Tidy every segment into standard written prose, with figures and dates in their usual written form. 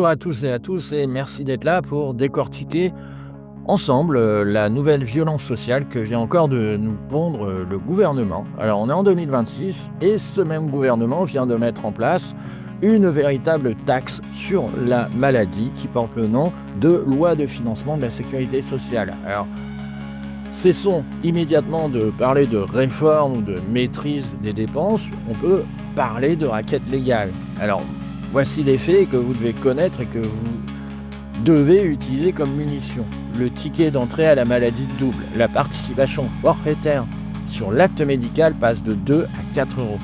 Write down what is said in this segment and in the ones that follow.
Bonjour à tous et à tous et merci d'être là pour décortiquer ensemble la nouvelle violence sociale que vient encore de nous pondre le gouvernement. Alors on est en 2026 et ce même gouvernement vient de mettre en place une véritable taxe sur la maladie qui porte le nom de loi de financement de la sécurité sociale. Alors cessons immédiatement de parler de réforme ou de maîtrise des dépenses, on peut parler de raquette légale. Alors voici les faits que vous devez connaître et que vous devez utiliser comme munition. Le ticket d'entrée à la maladie double. La participation forfaitaire sur l'acte médical passe de 2 à 4 euros.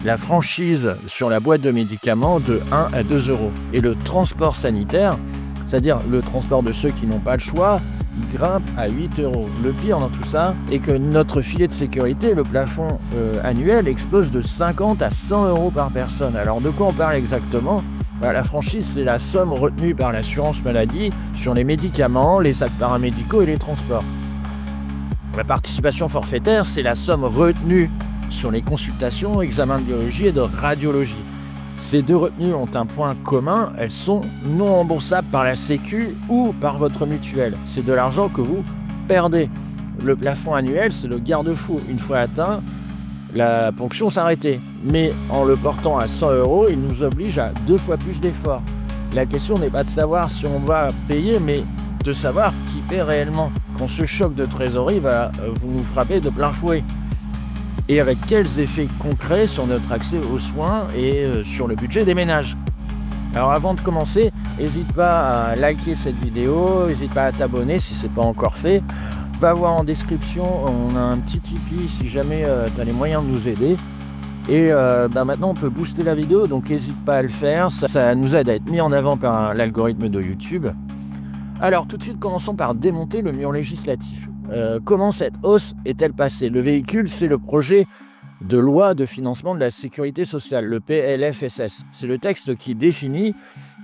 La franchise sur la boîte de médicaments de 1 à 2 euros. Et le transport sanitaire, c'est-à-dire le transport de ceux qui n'ont pas le choix, il grimpe à 8 euros. Le pire dans tout ça est que notre filet de sécurité, le plafond annuel, explose de 50 à 100 euros par personne. Alors de quoi on parle exactement ? La franchise, c'est la somme retenue par l'assurance maladie sur les médicaments, les actes paramédicaux et les transports. La participation forfaitaire, c'est la somme retenue sur les consultations, examens de biologie et de radiologie. Ces deux retenues ont un point commun, elles sont non remboursables par la Sécu ou par votre mutuelle. C'est de l'argent que vous perdez. Le plafond annuel, c'est le garde-fou. Une fois atteint, la ponction s'arrêtait. Mais en le portant à 100 euros, il nous oblige à 2 fois plus d'efforts. La question n'est pas de savoir si on va payer, mais de savoir qui paie réellement. Quand ce choc de trésorerie va vous nous frapper de plein fouet. Et avec quels effets concrets sur notre accès aux soins et sur le budget des ménages. Alors avant de commencer, n'hésite pas à liker cette vidéo, n'hésite pas à t'abonner si ce n'est pas encore fait. Va voir en description, on a un petit Tipeee si jamais tu as les moyens de nous aider. Et maintenant on peut booster la vidéo, donc n'hésite pas à le faire, ça nous aide à être mis en avant par l'algorithme de YouTube. Alors tout de suite, commençons par démonter le mur législatif. Comment cette hausse est-elle passée ? Le véhicule, c'est le projet de loi de financement de la sécurité sociale, le PLFSS. C'est le texte qui définit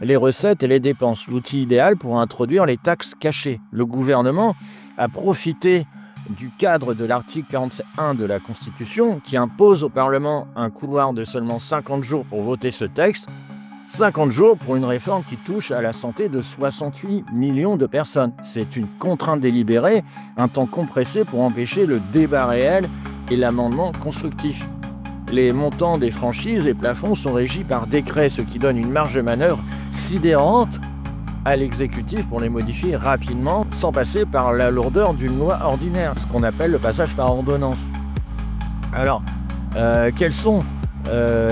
les recettes et les dépenses, l'outil idéal pour introduire les taxes cachées. Le gouvernement a profité du cadre de l'article 47.1 de la Constitution qui impose au Parlement un couloir de seulement 50 jours pour voter ce texte. 50 jours pour une réforme qui touche à la santé de 68 millions de personnes. C'est une contrainte délibérée, un temps compressé pour empêcher le débat réel et l'amendement constructif. Les montants des franchises et plafonds sont régis par décret, ce qui donne une marge de manœuvre sidérante à l'exécutif pour les modifier rapidement sans passer par la lourdeur d'une loi ordinaire, ce qu'on appelle le passage par ordonnance. Alors, quels sont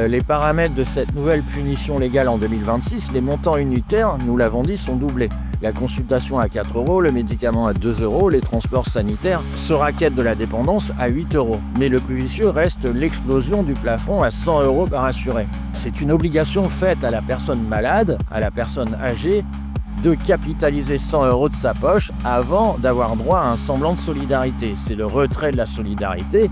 les paramètres de cette nouvelle punition légale en 2026? Les montants unitaires, nous l'avons dit, sont doublés. La consultation à 4 euros, le médicament à 2 euros, les transports sanitaires se raquettent de la dépendance à 8 euros. Mais le plus vicieux reste l'explosion du plafond à 100 euros par assuré. C'est une obligation faite à la personne malade, à la personne âgée, de capitaliser 100 euros de sa poche avant d'avoir droit à un semblant de solidarité. C'est le retrait de la solidarité.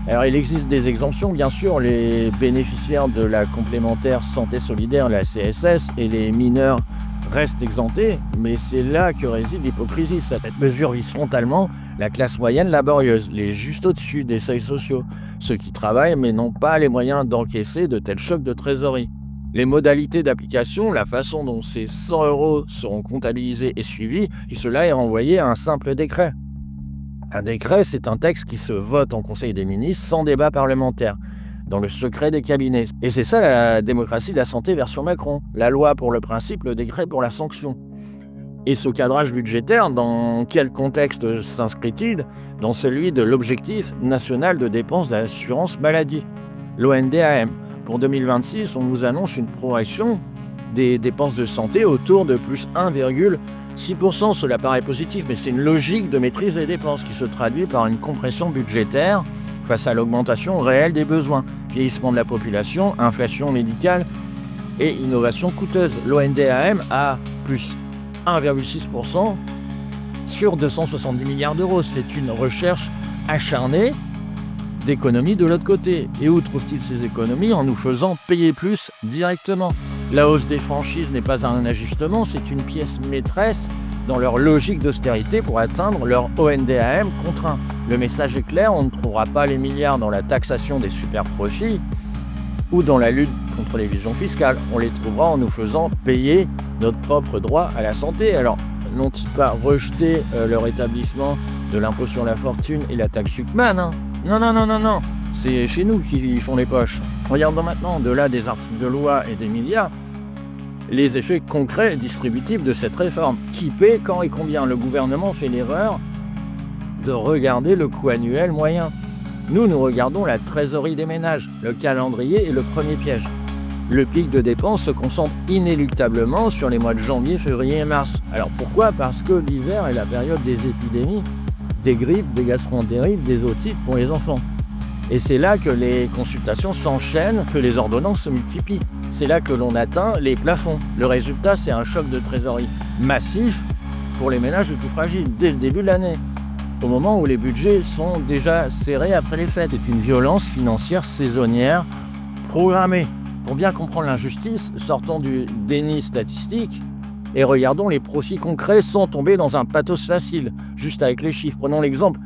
Alors il existe des exemptions, bien sûr, les bénéficiaires de la complémentaire santé solidaire, la CSS, et les mineurs restent exemptés, mais c'est là que réside l'hypocrisie. Cette mesure vise frontalement la classe moyenne laborieuse, les juste au-dessus des seuils sociaux, ceux qui travaillent mais n'ont pas les moyens d'encaisser de tels chocs de trésorerie. Les modalités d'application, la façon dont ces 100 euros seront comptabilisés et suivis, et cela est renvoyé à un simple décret. Un décret, c'est un texte qui se vote en Conseil des ministres sans débat parlementaire, dans le secret des cabinets. Et c'est ça la démocratie de la santé version Macron. La loi pour le principe, le décret pour la sanction. Et ce cadrage budgétaire, dans quel contexte s'inscrit-il ? Dans celui de l'objectif national de dépenses d'assurance maladie, l'ONDAM. Pour 2026, on nous annonce une progression des dépenses de santé autour de plus 1,6%. Cela paraît positif, mais c'est une logique de maîtrise des dépenses qui se traduit par une compression budgétaire face à l'augmentation réelle des besoins, vieillissement de la population, inflation médicale et innovation coûteuse. L'ONDAM a plus 1,6% sur 270 milliards d'euros. C'est une recherche acharnée d'économies de l'autre côté. Et où trouve-t-il ces économies ? En nous faisant payer plus directement. La hausse des franchises n'est pas un ajustement, c'est une pièce maîtresse dans leur logique d'austérité pour atteindre leur ONDAM contraint. Le message est clair, on ne trouvera pas les milliards dans la taxation des super profits ou dans la lutte contre l'évasion fiscale. On les trouvera en nous faisant payer notre propre droit à la santé. Alors, n'ont-ils pas rejeté le rétablissement de l'impôt sur la fortune et la taxe Huckman, hein? Non. C'est chez nous qu'ils font les poches. Regardons maintenant, au-delà des articles de loi et des milliards, les effets concrets et distributifs de cette réforme. Qui paie, quand et combien? Le gouvernement fait l'erreur de regarder le coût annuel moyen. Nous regardons la trésorerie des ménages. Le calendrier est le premier piège. Le pic de dépenses se concentre inéluctablement sur les mois de janvier, février et mars. Alors pourquoi? Parce que l'hiver est la période des épidémies, des grippes, des gastroentérites, des otites pour les enfants. Et c'est là que les consultations s'enchaînent, que les ordonnances se multiplient. C'est là que l'on atteint les plafonds. Le résultat, c'est un choc de trésorerie massif pour les ménages les plus fragiles, dès le début de l'année, au moment où les budgets sont déjà serrés après les fêtes. C'est une violence financière saisonnière programmée. Pour bien comprendre l'injustice, sortons du déni statistique et regardons les profits concrets sans tomber dans un pathos facile, juste avec les chiffres. Prenons l'exemple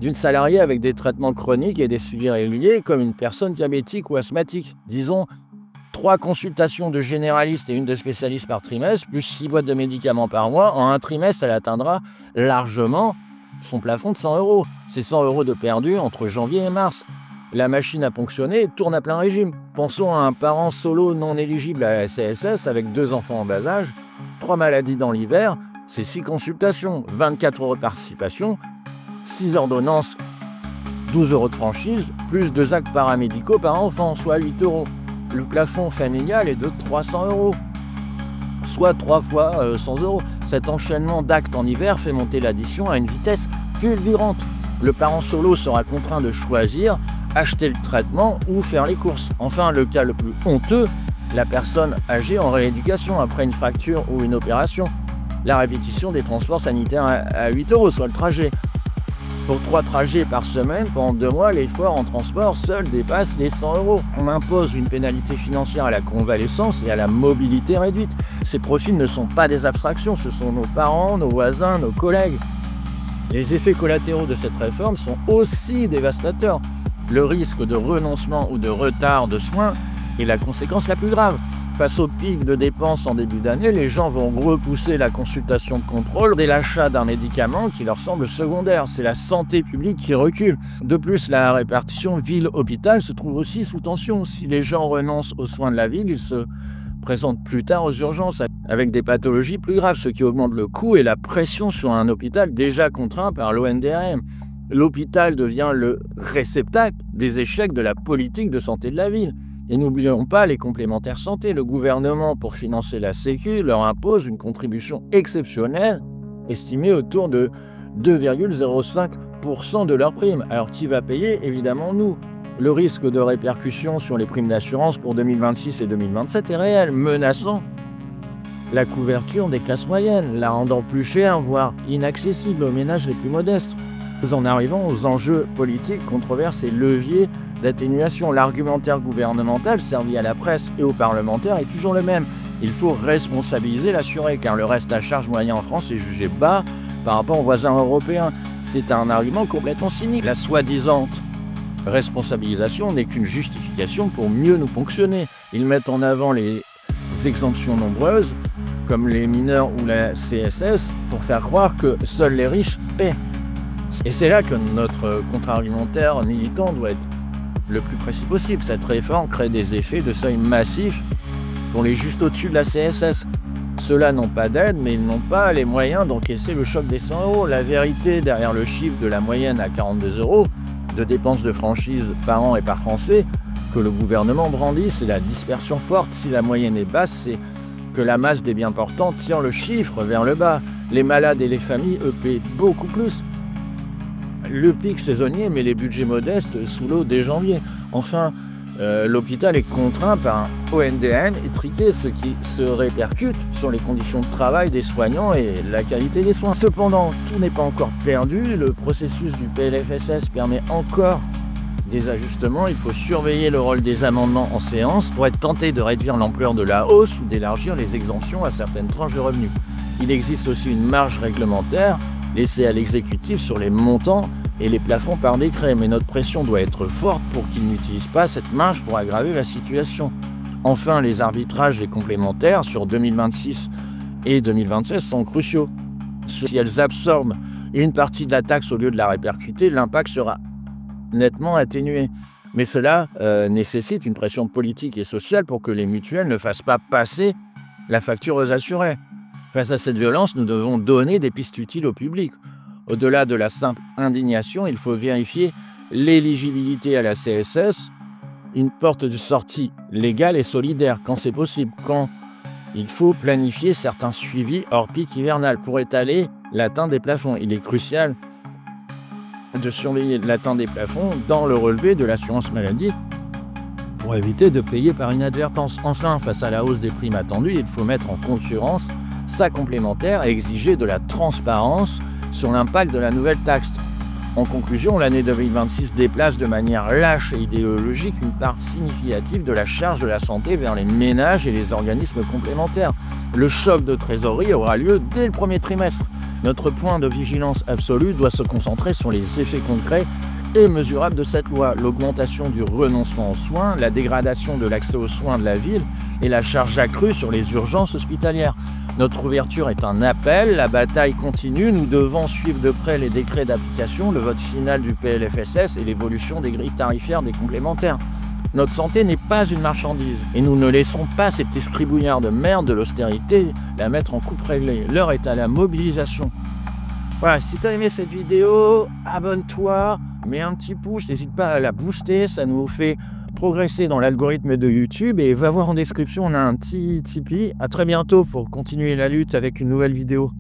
d'une salariée avec des traitements chroniques et des suivis réguliers, comme une personne diabétique ou asthmatique. Disons 3 consultations de généralistes et une de spécialistes par trimestre, plus 6 boîtes de médicaments par mois. En un trimestre, elle atteindra largement son plafond de 100 €. C'est 100 € de perdu entre janvier et mars. La machine a ponctionné et tourne à plein régime. Pensons à un parent solo non éligible à la CSS avec 2 enfants en bas âge, 3 maladies dans l'hiver, c'est 6 consultations, 24 € de participation, 6 ordonnances, 12 € de franchise, plus 2 actes paramédicaux par enfant, soit 8 €. Le plafond familial est de 300 €, soit 3 fois 100 €. Cet enchaînement d'actes en hiver fait monter l'addition à une vitesse fulgurante. Le parent solo sera contraint de choisir acheter le traitement ou faire les courses. Enfin, le cas le plus honteux, la personne âgée en rééducation après une fracture ou une opération. La répétition des transports sanitaires à 8 €, soit le trajet. Pour 3 trajets par semaine, pendant 2 mois, l'effort en transport seul dépasse les 100 €. On impose une pénalité financière à la convalescence et à la mobilité réduite. Ces profils ne sont pas des abstractions, ce sont nos parents, nos voisins, nos collègues. Les effets collatéraux de cette réforme sont aussi dévastateurs. Le risque de renoncement ou de retard de soins est la conséquence la plus grave. Face au pic de dépenses en début d'année, les gens vont repousser la consultation de contrôle dès l'achat d'un médicament qui leur semble secondaire. C'est la santé publique qui recule. De plus, la répartition ville-hôpital se trouve aussi sous tension. Si les gens renoncent aux soins de la ville, ils se présentent plus tard aux urgences avec des pathologies plus graves, ce qui augmente le coût et la pression sur un hôpital déjà contraint par l'ONDRM. L'hôpital devient le réceptacle des échecs de la politique de santé de la ville. Et n'oublions pas les complémentaires santé. Le gouvernement, pour financer la Sécu, leur impose une contribution exceptionnelle estimée autour de 2,05% de leur prime. Alors qui va payer? Évidemment nous. Le risque de répercussion sur les primes d'assurance pour 2026 et 2027 est réel, menaçant la couverture des classes moyennes, la rendant plus chère, voire inaccessible aux ménages les plus modestes. Nous en arrivons aux enjeux politiques, controverses et leviers d'atténuation. L'argumentaire gouvernemental servi à la presse et aux parlementaires est toujours le même. Il faut responsabiliser l'assuré, car le reste à charge moyen en France est jugé bas par rapport aux voisins européens. C'est un argument complètement cynique. La soi-disant responsabilisation n'est qu'une justification pour mieux nous ponctionner. Ils mettent en avant les exemptions nombreuses, comme les mineurs ou la CSS, pour faire croire que seuls les riches paient. Et c'est là que notre contre-argumentaire militant doit être le plus précis possible. Cette réforme crée des effets de seuil massifs pour les juste au-dessus de la CSS. Ceux-là n'ont pas d'aide, mais ils n'ont pas les moyens d'encaisser le choc des 100 €. La vérité derrière le chiffre de la moyenne à 42 € de dépenses de franchise par an et par Français que le gouvernement brandit, c'est la dispersion forte. Si la moyenne est basse, c'est que la masse des bien portants tire le chiffre vers le bas. Les malades et les familles, eux, paient beaucoup plus. Le pic saisonnier met les budgets modestes sous l'eau dès janvier. Enfin, l'hôpital est contraint par un ONDRM étriqué, ce qui se répercute sur les conditions de travail des soignants et la qualité des soins. Cependant, tout n'est pas encore perdu. Le processus du PLFSS permet encore des ajustements. Il faut surveiller le rôle des amendements en séance pour être tenté de réduire l'ampleur de la hausse ou d'élargir les exemptions à certaines tranches de revenus. Il existe aussi une marge réglementaire laissée à l'exécutif sur les montants et les plafonds par décret, mais notre pression doit être forte pour qu'il n'utilise pas cette marge pour aggraver la situation. Enfin, les arbitrages des complémentaires sur 2026 et 2026 sont cruciaux. Si elles absorbent une partie de la taxe au lieu de la répercuter, l'impact sera nettement atténué. Mais cela nécessite une pression politique et sociale pour que les mutuelles ne fassent pas passer la facture aux assurés. Face à cette violence, nous devons donner des pistes utiles au public. Au-delà de la simple indignation, il faut vérifier l'éligibilité à la CSS, une porte de sortie légale et solidaire quand c'est possible, quand il faut planifier certains suivis hors pic hivernal pour étaler l'atteinte des plafonds. Il est crucial de surveiller l'atteinte des plafonds dans le relevé de l'assurance maladie pour éviter de payer par inadvertance. Enfin, face à la hausse des primes attendues, il faut mettre en concurrence sa complémentaire et exiger de la transparence sur l'impact de la nouvelle taxe. En conclusion, l'année 2026 déplace de manière lâche et idéologique une part significative de la charge de la santé vers les ménages et les organismes complémentaires. Le choc de trésorerie aura lieu dès le premier trimestre. Notre point de vigilance absolue doit se concentrer sur les effets concrets et mesurables de cette loi, l'augmentation du renoncement aux soins, la dégradation de l'accès aux soins de la ville et la charge accrue sur les urgences hospitalières. Notre ouverture est un appel, la bataille continue, nous devons suivre de près les décrets d'application, le vote final du PLFSS et l'évolution des grilles tarifaires des complémentaires. Notre santé n'est pas une marchandise et nous ne laissons pas cet esprit bouillard de merde de l'austérité la mettre en coupe réglée. L'heure est à la mobilisation. Voilà, si tu as aimé cette vidéo, abonne-toi, mets un petit pouce, n'hésite pas à la booster, ça nous fait progresser dans l'algorithme de YouTube et va voir en description, on a un petit Tipeee. À très bientôt pour continuer la lutte avec une nouvelle vidéo.